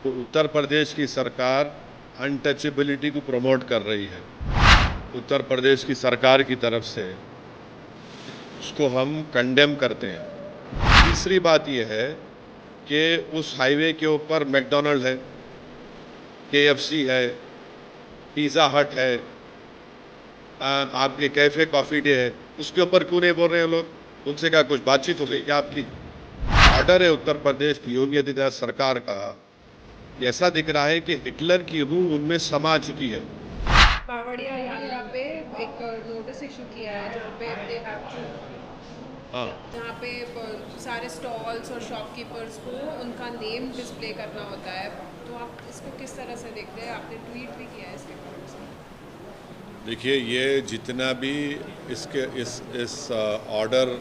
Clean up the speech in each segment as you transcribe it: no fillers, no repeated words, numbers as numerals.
उत्तर प्रदेश की सरकार अनटचेबिलिटी को प्रमोट कर रही है। उत्तर प्रदेश की सरकार की तरफ से उसको हम कंडेम करते हैं। तीसरी बात यह है कि उस हाईवे के ऊपर मैकडॉनल्ड है, केएफसी है, पिज़्ज़ा हट है, आपके कैफ़े कॉफ़ी डे है, उसके ऊपर क्यों नहीं बोल रहे हैं लोग? उनसे क्या कुछ बातचीत हो गई क्या आपकी? ऑर्डर है उत्तर प्रदेश की योगी आदित्यनाथ सरकार का। ऐसा दिख रहा है कि हिटलर की रूह उनमें समा चुकी है। बावड़िया यात्रा पे एक नोटिस इशू किया है जहाँ पे दे हैव टू हाँ, जहाँ पे सारे स्टॉल्स और शॉपकीपर्स को उनका नेम डिस्प्ले करना होता है। तो आप इसको किस तरह से देखते हैं? आपने ट्वीट भी किया है इसके बारे में। देखिए, ये जितना भी इस ऑर्डर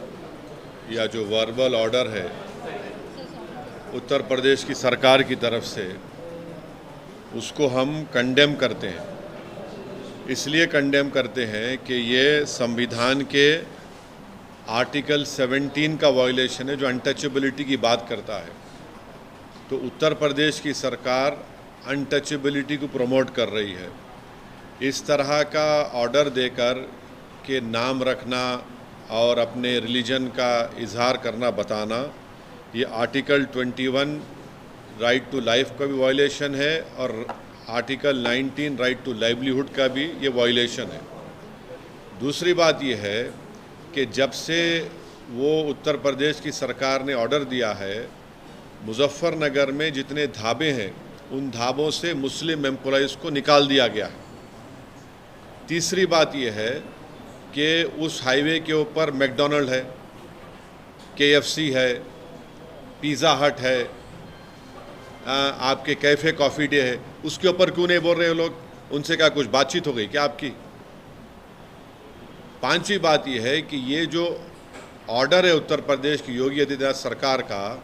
या जो वर्बल ऑर्डर है उत्तर प्रदेश की सरकार की तरफ से, उसको हम कंडेम करते हैं। इसलिए कंडेम करते हैं कि ये संविधान के आर्टिकल 17 का वायलेशन है, जो अनटचेबिलिटी की बात करता है। तो उत्तर प्रदेश की सरकार अनटचेबिलिटी को प्रमोट कर रही है। इस तरह का ऑर्डर देकर के नाम रखना और अपने रिलीजन का इजहार करना, बताना, ये आर्टिकल 21 राइट टू लाइफ का भी वायलेशन है और आर्टिकल 19 राइट टू लाइवलीहुड का भी ये वायलेशन है। दूसरी बात ये है कि जब से वो उत्तर प्रदेश की सरकार ने ऑर्डर दिया है, मुजफ्फरनगर में जितने ढाबे हैं उन ढाबों से मुस्लिम एम्प्लॉइज़ को निकाल दिया गया है। तीसरी बात यह है कि उस हाईवे के ऊपर मैकडॉनल्ड है, केएफसी है, पिज़्ज़ा हट है, आपके कैफ़े कॉफ़ी डे है, उसके ऊपर क्यों नहीं बोल रहे हैं लोग? उनसे क्या कुछ बातचीत हो गई क्या आपकी? पांचवी बात यह है कि ये जो ऑर्डर है उत्तर प्रदेश की योगी आदित्यनाथ सरकार का,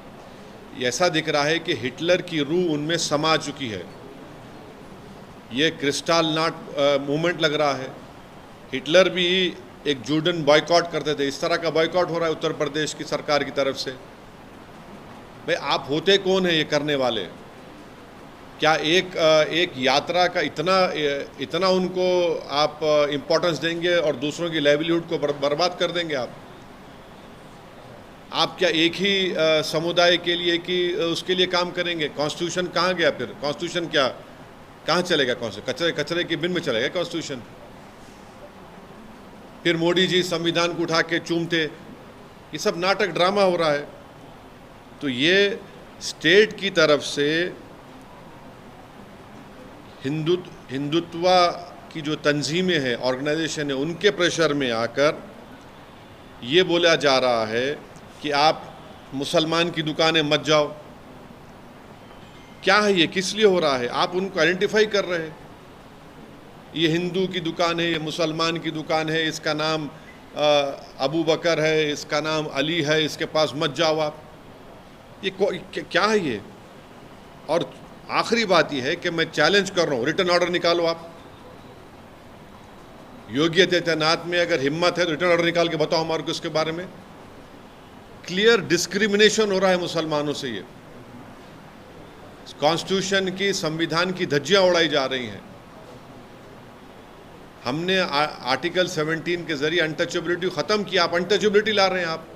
ऐसा दिख रहा है कि हिटलर की रूह उनमें समा चुकी है। ये क्रिस्टल नॉट मूवमेंट लग रहा है। हिटलर भी एक जूडन बॉयकॉट करते थे, इस तरह का बॉयकॉट हो रहा है उत्तर प्रदेश की सरकार की तरफ से। भाई, आप होते कौन है ये करने वाले? क्या एक यात्रा का इतना उनको आप इम्पोर्टेंस देंगे और दूसरों की लाइवलीहुड को बर्बाद कर देंगे आप क्या एक ही समुदाय के लिए कि उसके लिए काम करेंगे? कॉन्स्टिट्यूशन कहाँ गया फिर? कॉन्स्टिट्यूशन क्या कहाँ चलेगा? कौन से कचरे की बिन में चलेगा कॉन्स्टिट्यूशन? फिर मोदी जी संविधान को उठा के चूमते। ये सब नाटक ड्रामा हो रहा है। तो ये स्टेट की तरफ से हिंदुत्व की जो तंजीमें हैं, ऑर्गेनाइजेशन है, उनके प्रेशर में आकर ये बोला जा रहा है कि आप मुसलमान की दुकानें मत जाओ। क्या है ये? किस लिए हो रहा है? आप उनको आइडेंटिफाई कर रहे हैं। ये हिंदू की दुकान है, ये मुसलमान की दुकान है, इसका नाम अबू बकर है, इसका नाम अली है, इसके पास मत जाओ आप। ये क्या है ये? और आखिरी बात यह है कि मैं चैलेंज कर रहा हूँ, रिटर्न ऑर्डर निकालो आप। योगी आदित्यनाथ में अगर हिम्मत है तो रिटर्न ऑर्डर निकाल के बताओ हमारे को इसके बारे में। क्लियर डिस्क्रिमिनेशन हो रहा है मुसलमानों से। ये कॉन्स्टिट्यूशन की, संविधान की धज्जियां उड़ाई जा रही हैं। हमने आर्टिकल 17 के जरिए अनटचेबिलिटी ख़त्म किया, आप अनटचेबिलिटी ला रहे हैं। आप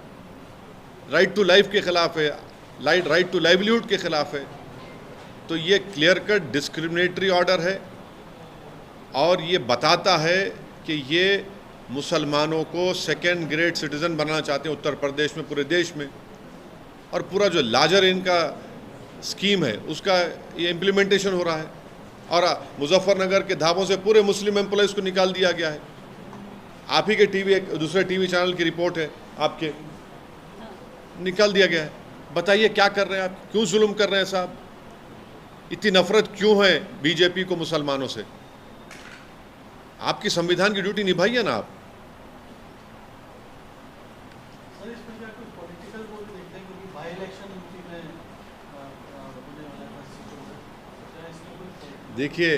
राइट टू लाइफ के खिलाफ है, राइट टू लाइवलीहुड के खिलाफ है। तो ये क्लियर कट डिस्क्रिमिनेटरी ऑर्डर है और ये बताता है कि ये मुसलमानों को सेकेंड ग्रेड सिटीज़न बनाना चाहते हैं उत्तर प्रदेश में, पूरे देश में। और पूरा जो लार्जर इनका स्कीम है उसका ये इम्प्लीमेंटेशन हो रहा है। और मुजफ्फरनगर के ढाबों से पूरे मुस्लिम एम्प्लॉयज़ को निकाल दिया गया है। आप ही के दूसरे टीवी चैनल की रिपोर्ट है, आपके निकाल दिया गया है। बताइए क्या कर रहे हैं आप? क्यों जुल्म कर रहे हैं साहब? इतनी नफरत क्यों है बीजेपी को मुसलमानों से? आपकी संविधान की ड्यूटी निभाइए ना आप। सर, इसमें क्या कोई पॉलिटिकल वो भी देखते हैं, क्योंकि बाई इलेक्शन यूपी में होने वाला है, इसमें कोई? देखिए,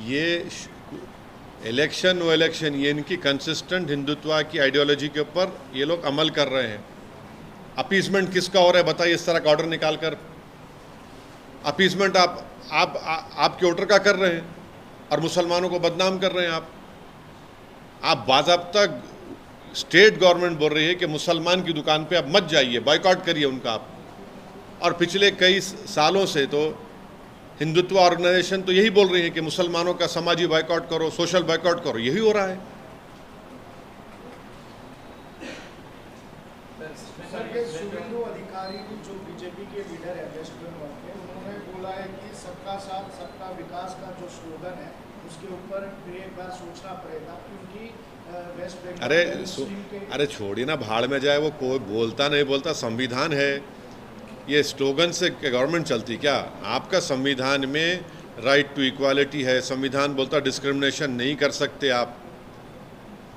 ये इलेक्शन ये इनकी कंसिस्टेंट हिंदुत्व की आइडियोलॉजी के ऊपर ये लोग अमल कर रहे हैं। अपीसमेंट किसका हो रहा है बताइए? इस तरह का ऑर्डर निकाल कर अपीसमेंट आपके वोटर का कर रहे हैं और मुसलमानों को बदनाम कर रहे हैं आप बाज़ाब्ता स्टेट गवर्नमेंट बोल रही है कि मुसलमान की दुकान पे आप मत जाइए, बॉयकॉट करिए उनका आप। और पिछले कई सालों से तो हिंदुत्व ऑर्गेनाइजेशन तो यही बोल रही है कि मुसलमानों का समाजी बॉयकॉट करो, सोशल बॉयकॉट करो, यही हो रहा है। सर, ये शुभेंदु अधिकारी जो बीजेपी के लीडर है वेस्ट बंगाल के, उन्होंने बोला है कि सबका साथ सबका विकास का जो स्लोगन है उसके ऊपर फिर एक बार सोचना पड़ेगा, क्योंकि वेस्ट बंगाल अरे छोड़िए ना, भाड़ में जाए वो, कोई बोलता नहीं बोलता, संविधान है। ये स्लोगन से गवर्नमेंट चलती क्या? आपका संविधान में राइट टू इक्वालिटी है, संविधान बोलता डिस्क्रिमिनेशन नहीं कर सकते आप।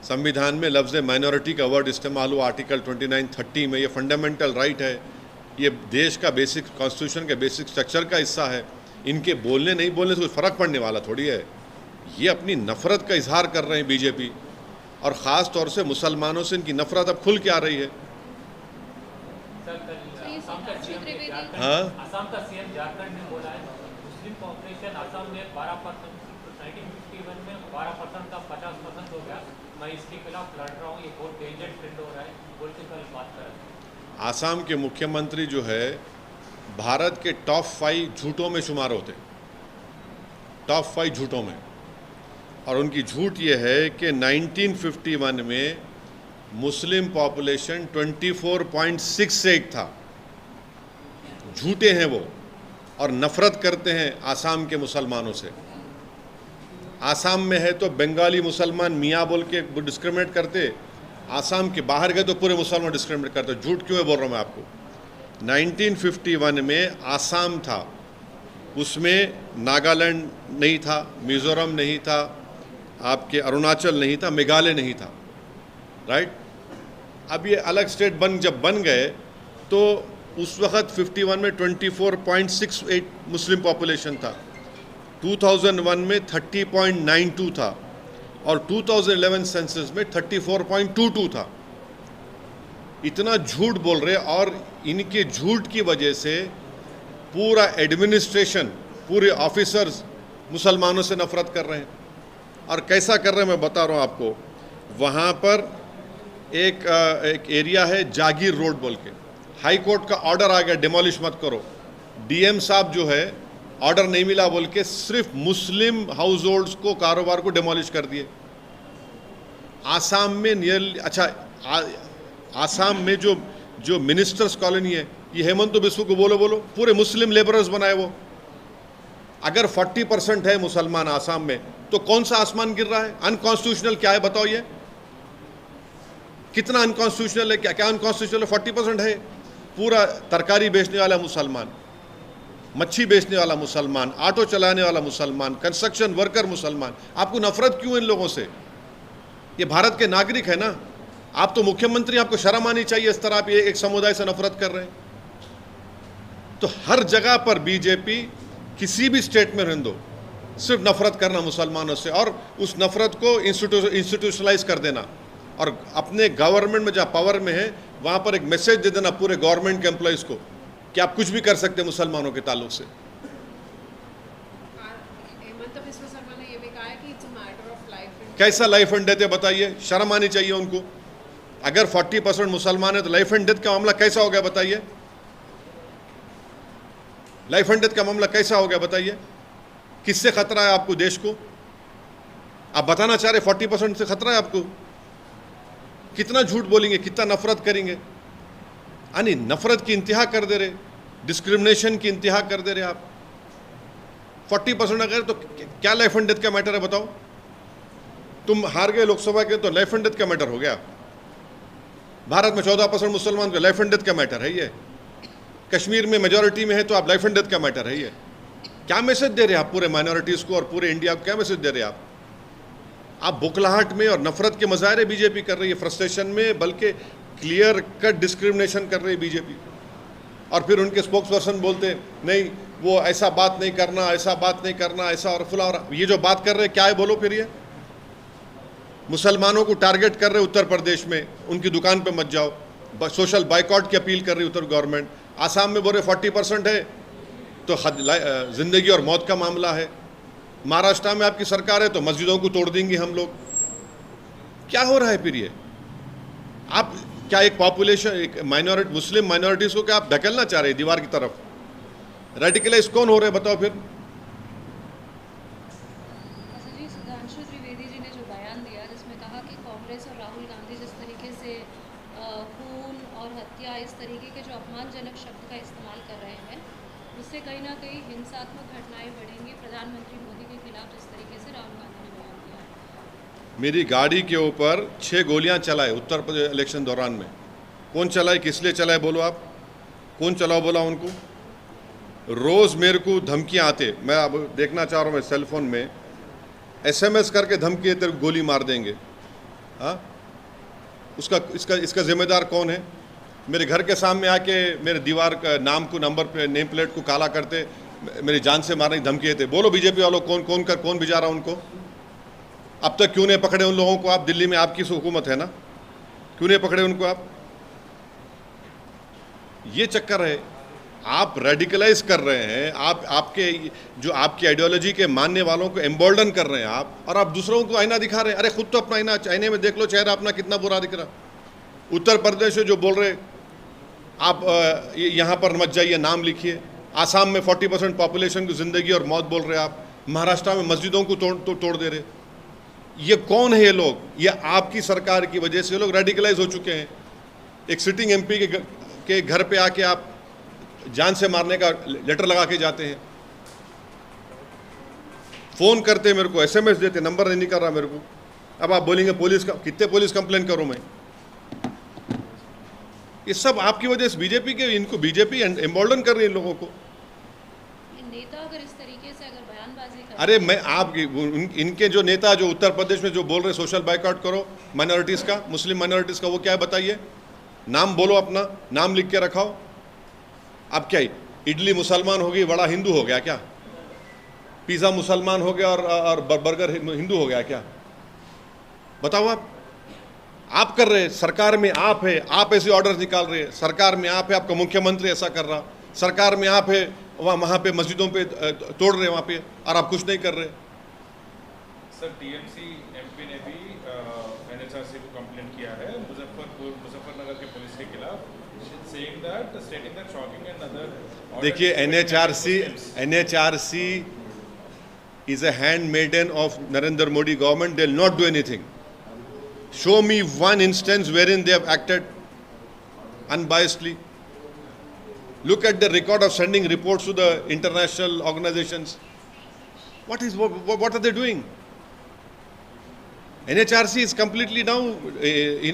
संविधान में लफ्ज़ माइनॉरिटी का वर्ड इस्तेमाल हुआ आर्टिकल 29-30 में, ये फंडामेंटल राइट है, ये देश का बेसिक कॉन्स्टिट्यूशन के बेसिक स्ट्रक्चर का हिस्सा है। इनके बोलने नहीं बोलने से कुछ फ़र्क पड़ने वाला थोड़ी है। ये अपनी नफ़रत का इजहार कर रहे हैं बीजेपी, और ख़ास तौर से मुसलमानों से इनकी नफ़रत अब खुल के आ रही है। हाँ, असम का सीएम झारखंड में बोला है मुस्लिम पॉपुलेशन असम में 12%, 1951 में 12% का 50% हो गया, मैं इसके खिलाफ लड़ रहा हूँ, ये बहुत डेंजर ट्रेंड हो रहा है बोल के कल बात कर रहे हैं। आसाम के मुख्यमंत्री जो है भारत के टॉप 5 झूठों में शुमार होते, टॉप 5 झूठों में। और उनकी झूठ ये है कि 1951 में मुस्लिम पॉपुलेशन 24.68 था। झूठे हैं वो, और नफ़रत करते हैं आसाम के मुसलमानों से। आसाम में है तो बंगाली मुसलमान मियाँ बोल के डिस्क्रिमिनेट करते, आसाम के बाहर गए तो पूरे मुसलमान डिस्क्रिमिनेट करते। झूठ क्यों है बोल रहा हूँ मैं आपको। 1951 में आसाम था, उसमें नागालैंड नहीं था, मिज़ोरम नहीं था, आपके अरुणाचल नहीं था, मेघालय नहीं था, राइट। अब ये अलग स्टेट जब बन गए तो उस वक़्त 51 में 24.68 मुस्लिम पॉपुलेशन था, 2001 में 30.92 था, और 2011 सेंसस में 34.22 था। इतना झूठ बोल रहे, और इनके झूठ की वजह से पूरा एडमिनिस्ट्रेशन, पूरे ऑफिसर्स मुसलमानों से नफ़रत कर रहे हैं। और कैसा कर रहे हैं मैं बता रहा हूँ आपको। वहाँ पर एक एरिया है जागीर रोड बोल के, हाई कोर्ट का ऑर्डर आ गया डिमोलिश मत करो। डीएम साहब जो है ऑर्डर नहीं मिला बोल के सिर्फ मुस्लिम हाउस होल्ड्स को, कारोबार को डिमोलिश कर दिए। आसाम में नियरली, आसाम में जो मिनिस्टर्स कॉलोनी है, ये हेमंत बिस्व को बोलो पूरे मुस्लिम लेबरर्स बनाए वो। अगर 40% है मुसलमान आसाम में, तो कौन सा आसमान गिर रहा है? अनकॉन्स्टिट्यूशनल क्या है बताओ? ये कितना अनकॉन्स्टिट्यूशनल है? क्या अनकॉन्स्टिट्यूशनल है? 40% है। पूरा तरकारी बेचने वाला मुसलमान, मच्छी बेचने वाला मुसलमान, ऑटो चलाने वाला मुसलमान, कंस्ट्रक्शन वर्कर मुसलमान। आपको नफरत क्यों इन लोगों से? ये भारत के नागरिक है ना। आप तो मुख्यमंत्री, आपको शर्म आनी चाहिए इस तरह आप एक समुदाय से नफरत कर रहे हैं। तो हर जगह पर बीजेपी किसी भी स्टेट में रहने दो, सिर्फ नफरत करना मुसलमानों से, और उस नफरत को इंस्टीट्यूशनलाइज कर देना, और अपने गवर्नमेंट में जहाँ पावर में है वहाँ पर एक मैसेज दे देना पूरे गवर्नमेंट के एम्प्लॉयज़ को कि आप कुछ भी कर सकते हैं मुसलमानों के ताल्लुक से। हेमंत बिस्व शर्मा ने ये भी कहा है कि it's a matter of life and कैसा लाइफ एंड डेथ है बताइए? शर्म आनी चाहिए उनको। अगर 40% मुसलमान है तो लाइफ एंड डेथ का मामला कैसा हो गया बताइए? लाइफ एंड डेथ का मामला कैसा हो गया बताइए? किससे खतरा है आपको, देश को? आप बताना चाह रहे 40% से खतरा है आपको? कितना झूठ बोलेंगे, कितना नफरत करेंगे? यानी नफरत की इंतहा कर दे रहे, डिस्क्रिमिनेशन की इंतहा कर दे रहे आप। 40% अगर तो क्या लाइफ एंड डेथ का मैटर है बताओ? तुम हार गए लोकसभा के तो लाइफ एंड डेथ का मैटर हो गया। भारत में 14% मुसलमान का लाइफ एंड डेथ का मैटर है ये। कश्मीर में मेजॉरिटी में है तो आप लाइफ एंड डेथ का मैटर है ये। क्या मैसेज दे रहे हैं आप पूरे माइनॉरिटीज़ को और पूरे इंडिया को? क्या मैसेज दे रहे हैं आप बुखलाहट में और नफरत के मज़ाहिर बीजेपी कर रही है, फ्रस्ट्रेशन में, बल्कि क्लियर कट डिस्क्रिमिनेशन कर रही है बीजेपी। और फिर उनके स्पोक्स पर्सन बोलते नहीं, वो ऐसा बात नहीं करना, ऐसा बात नहीं करना, ऐसा और फुला। और ये जो बात कर रहे हैं क्या है बोलो फिर? ये मुसलमानों को टारगेट कर रहे उत्तर प्रदेश में, उनकी दुकान पे मत जाओ, सोशल बाइकआउट की अपील कर रही उत्तर गवर्नमेंट। आसाम में बोल रहे 40% है, तो ज़िंदगी और मौत का मामला है। महाराष्ट्र में आपकी सरकार है तो मस्जिदों को तोड़ देंगे हम लोग। क्या हो रहा है फिर ये? आप क्या एक पॉपुलेशन, एक माइनॉरिटी, मुस्लिम माइनॉरिटीज़ को क्या आप धकेलना चाह रहे हैं दीवार की तरफ? रेडिकलाइज कौन हो रहे हैं बताओ फिर? अच्छा जी, सुधांशु त्रिवेदी जी ने जो बयान दिया जिसमें कहा कि कांग्रेस और राहुल गांधी जिस तरीके से खून और हत्या, इस तरीके के जो अपमानजनक शब्द का इस्तेमाल कर रहे हैं, उससे कहीं ना कहीं हिंसात्मक घटनाएं बढ़ेंगी प्रधानमंत्री मोदी के खिलाफ, जिस तरीके से राहुल गांधी ने बयान दिया। मेरी गाड़ी के ऊपर 6 गोलियां चलाए उत्तर प्रदेश इलेक्शन दौरान में। कौन चलाए, किस लिए चलाए बोलो आप? कौन चलाओ बोला उनको? रोज़ मेरे को धमकियां आते, मैं अब देखना चाह रहा हूँ, मैं सेल फोन में SMS करके धमकी तेरे को गोली मार देंगे। हाँ, इसका जिम्मेदार कौन है? मेरे घर के सामने आके मेरे दीवार का नाम को, नंबर पे, नेम प्लेट को काला करते, मेरी जान से मारने की धमकी देते। बोलो बीजेपी वालों कौन भिजा रहा उनको? अब तक क्यों नहीं पकड़े उन लोगों को आप? दिल्ली में आपकी हुकूमत है ना, क्यों नहीं पकड़े उनको आप? ये चक्कर है, आप रेडिकलाइज कर रहे हैं, आपके जो आपकी आइडियोलॉजी के मानने वालों को एम्बोल्डन कर रहे हैं आप, और आप दूसरों को आईना दिखा रहे हैं। अरे खुद तो अपना आईने में देख लो, चेहरा अपना कितना बुरा दिख रहा। उत्तर प्रदेश में जो बोल रहे आप यहाँ पर मत जाइए, नाम लिखिए। आसाम में 40% पॉपुलेशन की ज़िंदगी और मौत बोल रहे आप। महाराष्ट्र में मस्जिदों को तोड़ दे रहे। ये कौन है ये लोग? ये आपकी सरकार की वजह से ये लोग रेडिकलाइज हो चुके हैं। एक सिटिंग MP के घर पे आके आप जान से मारने का लेटर लगा के जाते हैं, फ़ोन करते मेरे को, SMS देते, नंबर नहीं कर रहा मेरे को। अब आप बोलेंगे पुलिस का, कितने पुलिस कंप्लेन करूं मैं? ये सब आपकी वजह से बीजेपी के, इनको बीजेपी एम्बोल्डन कर रही है लोगों को। ये नेता अगर इस तरीके से अगर बयानबाजी कर, अरे मैं इनके जो नेता जो उत्तर प्रदेश में जो बोल रहे सोशल बाइकआउट करो माइनॉरिटीज़ का, मुस्लिम माइनॉरिटीज़ का, वो क्या है बताइए? नाम बोलो, अपना नाम लिख के रखाओ। अब क्या इडली मुसलमान हो गई, वड़ा हिंदू हो गया क्या? पिज़्ज़ा मुसलमान हो गया और बर्गर हिंदू हो गया क्या? बताओ आप कर रहे हैं। सरकार में आप है, आप ऐसे ऑर्डर निकाल रहे हैं। सरकार में आप है, आपका मुख्यमंत्री ऐसा कर रहा। सरकार में आप है, वहाँ पे मस्जिदों पे तोड़ रहे वहाँ पे, और आप कुछ नहीं कर रहे। सर TMC MP ने भी NHRC को कंप्लेंट किया है मुजफ्फरनगर के पुलिस के खिलाफ, stating that shocking and other। देखिए NHRC is a handmaiden of Narendra Modi government. They will not do anything. Show me one instance wherein they have acted unbiasedly. Look at the record of sending reports to the international organizations. What are they doing? NHRC is completely now, they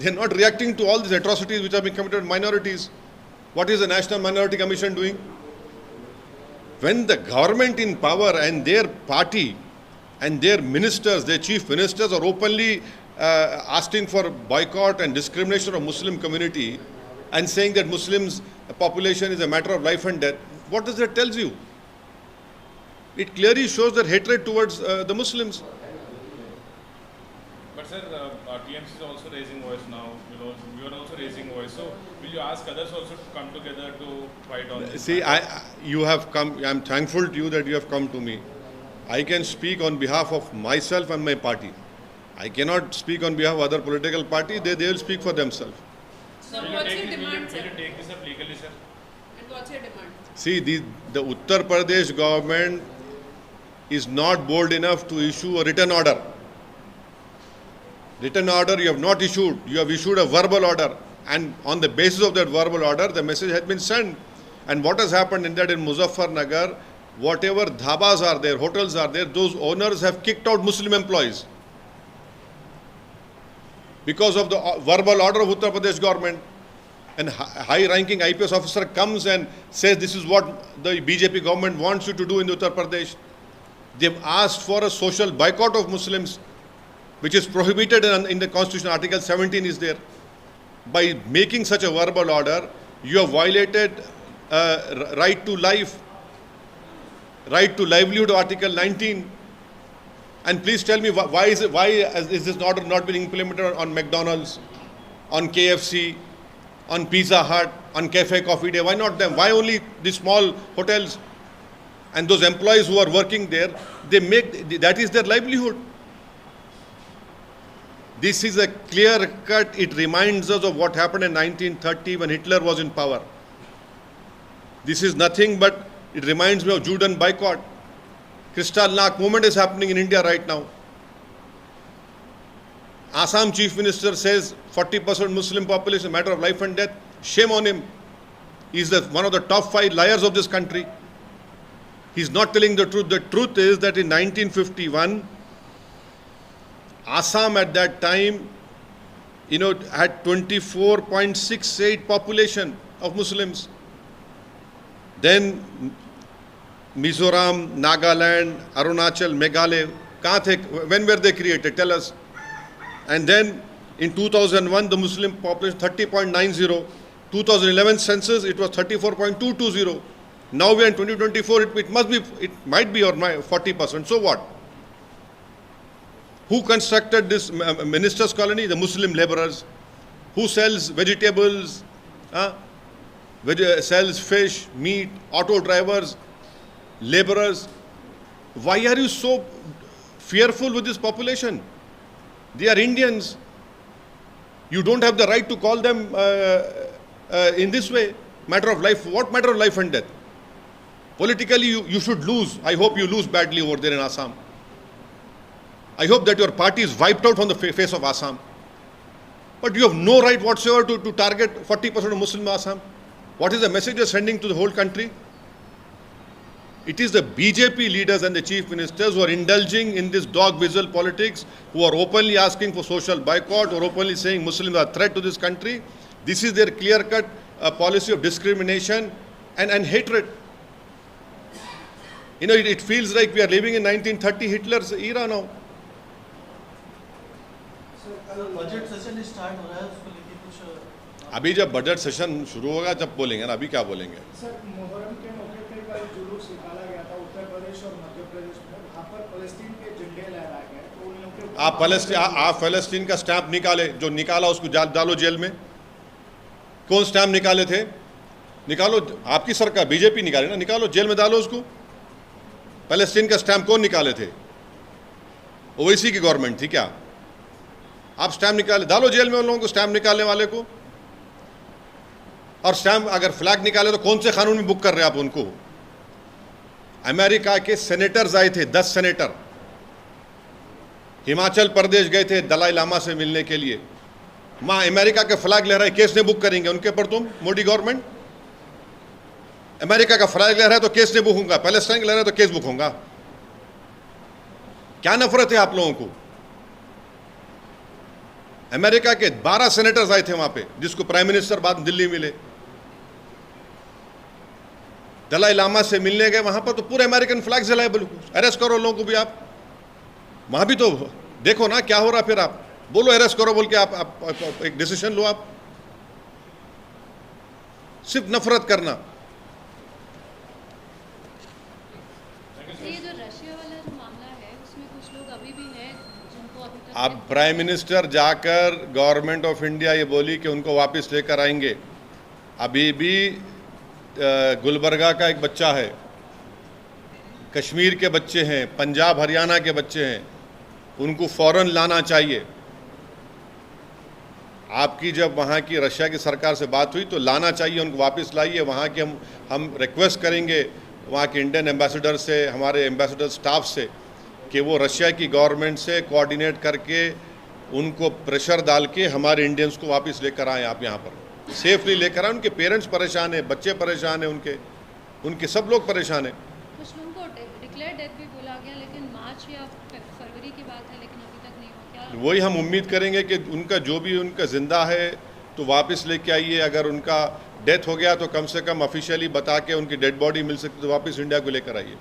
are not reacting to all these atrocities which have been committed on minorities. What is the National Minority Commission doing? When the government in power and their party and their ministers, their chief ministers are openly asking for boycott and discrimination of Muslim community and saying that Muslims population is a matter of life and death, what does that tell you? It clearly shows their hatred towards the Muslims. But sir, TMC is also raising voice now. You are also raising voice. So will you ask others also to come together to fight on this? See, you have come. I am thankful to you that you have come to me. I can speak on behalf of myself and my party. I cannot speak on behalf of other political party. They will speak for themselves. So what's your demand, Will sir? you take this up legally, sir? And what's your demand? See, the Uttar Pradesh government is not bold enough to issue a written order. Written order you have not issued. You have issued a verbal order, and on the basis of that verbal order, the message has been sent. And what has happened in that in Muzaffarnagar, whatever dhabas are there, hotels are there, those owners have kicked out Muslim employees because of the verbal order of Uttar Pradesh government. And high-ranking IPS officer comes and says this is what the BJP government wants you to do in Uttar Pradesh. They've asked for a social boycott of Muslims, which is prohibited in the Constitution. Article 17 is there. By making such a verbal order, you have violated right to life, right to livelihood, Article 19. And please tell me why is this order not been implemented on McDonald's, on KFC, on Pizza Hut, on Cafe Coffee Day? Why not them? Why only the small hotels? And those employees who are working there, that is their livelihood. This is a clear cut. It reminds us of what happened in 1930 when Hitler was in power. This is nothing but, it reminds me of Juden boycott. Kristallnacht movement is happening in India right now. Assam Chief Minister says 40% Muslim population, matter of life and death. Shame on him. He is one of the top 5 liars of this country. He's not telling the truth. The truth is that in 1951, Assam at that time, had 24.68 population of Muslims. Then Mizoram, Nagaland, Arunachal, Meghalaya, when were they created? Tell us. And then in 2001, the Muslim population 30.90. 2011 census, it was 34.220. Now we are in 2024. It might be or 40%. So what? Who constructed this ministers' colony? The Muslim laborers. Who sells vegetables? Sells fish, meat, auto drivers, laborers. Why are you so fearful with this population? They are Indians. You don't have the right to call them in this way. Matter of life. What matter of life and death? Politically, you should lose. I hope you lose badly over there in Assam. I hope that your party is wiped out from the face of Assam. But you have no right whatsoever to target 40% of Muslim Assam. What is the message you are sending to the whole country? It is the BJP leaders and the chief ministers who are indulging in this dog whistle politics, who are openly asking for social boycott or openly saying Muslims are a threat to this country. This is their clear-cut policy of discrimination and hatred. It feels like we are living in 1930 Hitler's era now. Budget session start हो रहा है, उसको लेके कुछ अभी जब budget session शुरू होगा जब बोलेंगे ना, अभी क्या बोलेंगे? सर, मुहर्रम के मौके पे कल जुलूस निकाला गया था उत्तर प्रदेश और मध्य प्रदेश में, वहाँ पर फलस्तीन के झंडे लहराए गए, तो उन लोगों के आप फलस्तीन का स्टैंप निकाले, जो निकाला उसको डालो जेल में। कौन स्टैंप निकाले थे? निकालो, आपकी सरकार बीजेपी निकाले ना, निकालो जेल में डालो उसको। फलस्तीन का स्टैंप कौन निकाले थे? ओवैसी की गवर्नमेंट थी क्या? आप स्टैम्प निकाले, डालो जेल में उन लोगों को, स्टैम्प निकालने वाले को। और स्टैम्प अगर फ्लैग निकाले तो कौन से कानून में बुक कर रहे हैं आप उनको? अमेरिका के सेनेटर्स आए थे, 10 सेनेटर हिमाचल प्रदेश गए थे दलाई लामा से मिलने के लिए। मां अमेरिका के फ्लैग लहराए, केस नहीं बुक करेंगे उनके पर तुम? मोदी गवर्नमेंट अमेरिका का फ्लैग लहराए तो केस नहीं बुक होगा, पैलेस्टाइन लहराए तो केस बुक होगा। क्या नफरत है आप लोगों को? अमेरिका के 12 सेनेटर्स आए थे वहां पे, जिसको प्राइम मिनिस्टर बाद दिल्ली मिले। दलाई लामा से मिलने गए, वहां पर तो पूरे अमेरिकन फ्लैग जलाए, बिल्कुल। अरेस्ट करो लोगों को भी आप, वहां भी तो देखो ना क्या हो रहा। फिर आप बोलो अरेस्ट करो बोल के आप एक डिसीजन लो। आप सिर्फ नफरत करना। ये जो रशिया वाला जो मामला है उसमें कुछ लोग अभी भी हैं जिनको अभी तक अब प्राइम मिनिस्टर जाकर गवर्नमेंट ऑफ इंडिया ये बोली कि उनको वापस लेकर आएंगे। अभी भी गुलबर्गा का एक बच्चा है, कश्मीर के बच्चे हैं, पंजाब हरियाणा के बच्चे हैं, उनको फ़ौरन लाना चाहिए। आपकी जब वहाँ की रशिया की सरकार से बात हुई तो लाना चाहिए, उनको वापस लाइए। वहाँ के हम रिक्वेस्ट करेंगे वहाँ के इंडियन एम्बेसडर से, हमारे एम्बेसडर स्टाफ से, कि वो रशिया की गवर्नमेंट से कोऑर्डिनेट करके उनको प्रेशर डाल के हमारे इंडियंस को वापस लेकर आएँ। आप यहाँ पर सेफली लेकर आए। उनके पेरेंट्स परेशान हैं, बच्चे परेशान हैं, उनके सब लोग परेशान हैं। कुछ लोगों को डिक्लेयर डेथ भी बोला गया, लेकिन मार्च या फरवरी की बात है, लेकिन अभी तक नहीं हुआ। क्या वही हम उम्मीद करेंगे कि उनका जो भी उनका ज़िंदा है तो वापस लेके आइए। अगर उनका डेथ हो गया तो कम से कम ऑफिशियली बता के उनकी डेड बॉडी मिल सकती तो वापस इंडिया को लेकर आइए।